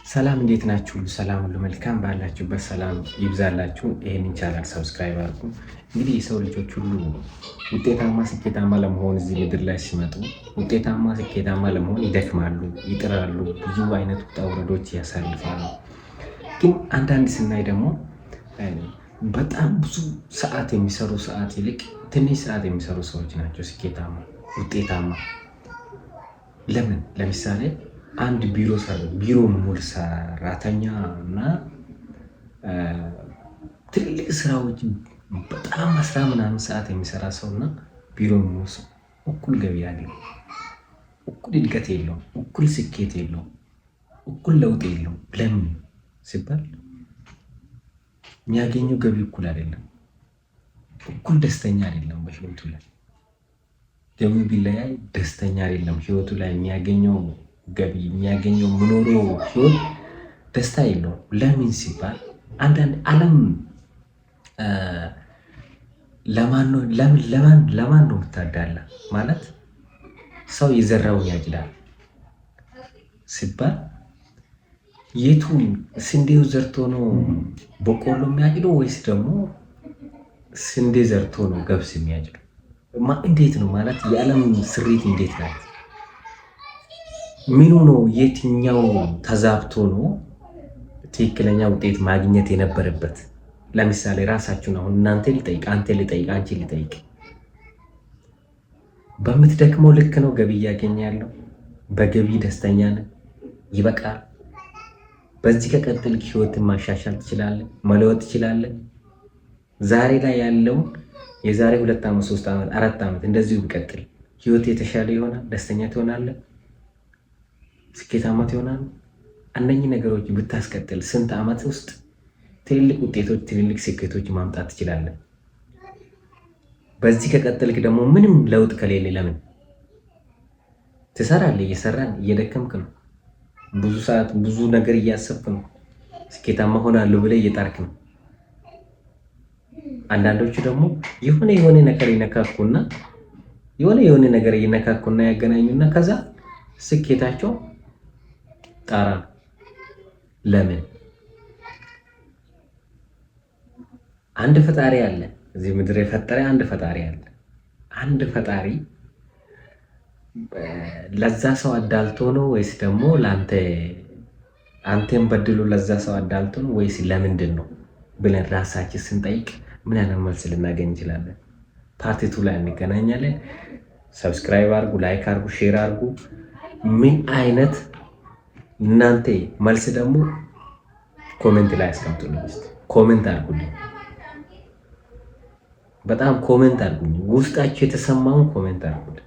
ሰላም እንዴት ናችሁ? ሰላም ሁሉ መልካም ባላችሁበት ሰላም ይብዛላችሁ። ይሄንን ቻናል ሰብስክራይብ አድርጉ። እንግዲህ የሰው ልጆች ሁሉ ውጤታማ ስኬታማ ለመሆን እዚህ ምድር ላይ ሲመጡ ውጤታማ ስኬታማ ለመሆን ይደክማሉ፣ ይጥራሉ፣ ብዙ አይነት ውጣ ውረዶች ያሳልፋሉ። ግን አንዳንድ ስናይ ደግሞ በጣም ብዙ ሰዓት የሚሰሩ ሰዓት ይልቅ ትንሽ ሰዓት የሚሰሩ ሰዎች ናቸው ስኬታማ፣ ውጤታማ። ለምን? ለምሳሌ አንድ ቢሮ ሙሉ ሰራተኛ እና ትልልቅ ስራዎች በጣም 10 ምናምን ሰዓት የሚሰራ ሰው እና ቢሮ ሙሉ ሰው እኩል ገቢ ያለው፣ እኩል እድገት የለውም፣ እኩል ስኬት የለውም፣ እኩል ለውጥ የለውም። ለምን ሲባል የሚያገኘው ገቢ እኩል አይደለም፣ እኩል ደስተኛ አይደለም። በህይወቱ ላይ ገቢው ቢለያይ ደስተኛ አይደለም። ህይወቱ ላይ የሚያገኘው ገቢ የሚያገኘው ምኖረው ህይወት ደስታ የለውም። ለምን ሲባል አንዳንድ ዓለም ለማን ነው የምታዳላ? ማለት ሰው የዘራውን ያጭዳል ሲባል የቱን ስንዴው ዘርቶ ነው በቆሎ የሚያጭደው ወይስ ደግሞ ስንዴ ዘርቶ ነው ገብስ የሚያጭደው? እንዴት ነው ማለት የዓለም ስሪት እንዴት ናት? ምኑ ነው የትኛው ተዛብቶ ነው ትክክለኛ ውጤት ማግኘት የነበረበት? ለምሳሌ ራሳችሁን አሁን እናንተ ልጠይቅ፣ አንተ ልጠይቅ፣ አንቺ ልጠይቅ። በምትደክመው ልክ ነው ገቢ እያገኘ ያለው? በገቢ ደስተኛ ነህ? ይበቃል? በዚህ ከቀጥል ህይወትን ማሻሻል ትችላለህ፣ መለወጥ ትችላለህ። ዛሬ ላይ ያለውን የዛሬ 2 ዓመት 3 ዓመት 4 ዓመት እንደዚሁ ቢቀጥል ህይወት የተሻለ ይሆናል። ደስተኛ ትሆናለህ፣ ስኬታማ ትሆናለህ። እነኚህ ነገሮች ብታስቀጥል ስንት ዓመት ውስጥ ትልልቅ ውጤቶች፣ ትልልቅ ስኬቶች ማምጣት ትችላለህ። በዚህ ከቀጥልክ ደግሞ ምንም ለውጥ ከሌለ ለምን ትሰራለህ? እየሰራን እየደከምክ ነው። ብዙ ሰዓት ብዙ ነገር እያሰብክ ነው። ስኬታማ ሆናለሁ ብለህ እየጣርክ ነው። አንዳንዶቹ ደግሞ የሆነ ነገር ይነካኩና የሆነ ነገር ይነካኩና ያገናኙና ከዛ ስኬታቸው ጣራ። ለምን? አንድ ፈጣሪ አለ፣ እዚህ ምድር የፈጠረ አንድ ፈጣሪ አለ። አንድ ፈጣሪ ለዛ ሰው አዳልቶ ነው ወይስ ደግሞ አንተን በድሎ ለዛ ሰው አዳልቶ ነው ወይስ ለምንድን ነው ብለን ራሳችን ስንጠይቅ ምን አይነት መልስ ልናገኝ እንችላለን? ፓርት 2 ላይ እንገናኛለን። ሰብስክራይብ አድርጉ፣ ላይክ አድርጉ፣ ሼር አድርጉ። ምን አይነት እናንተ መልስ ደግሞ ኮሜንት ላይ አስቀምጡልኝ። ኮሜንት አድርጉልኝ፣ በጣም ኮሜንት አድርጉኝ። ውስጣችሁ የተሰማውን ኮሜንት አድርጉልኝ።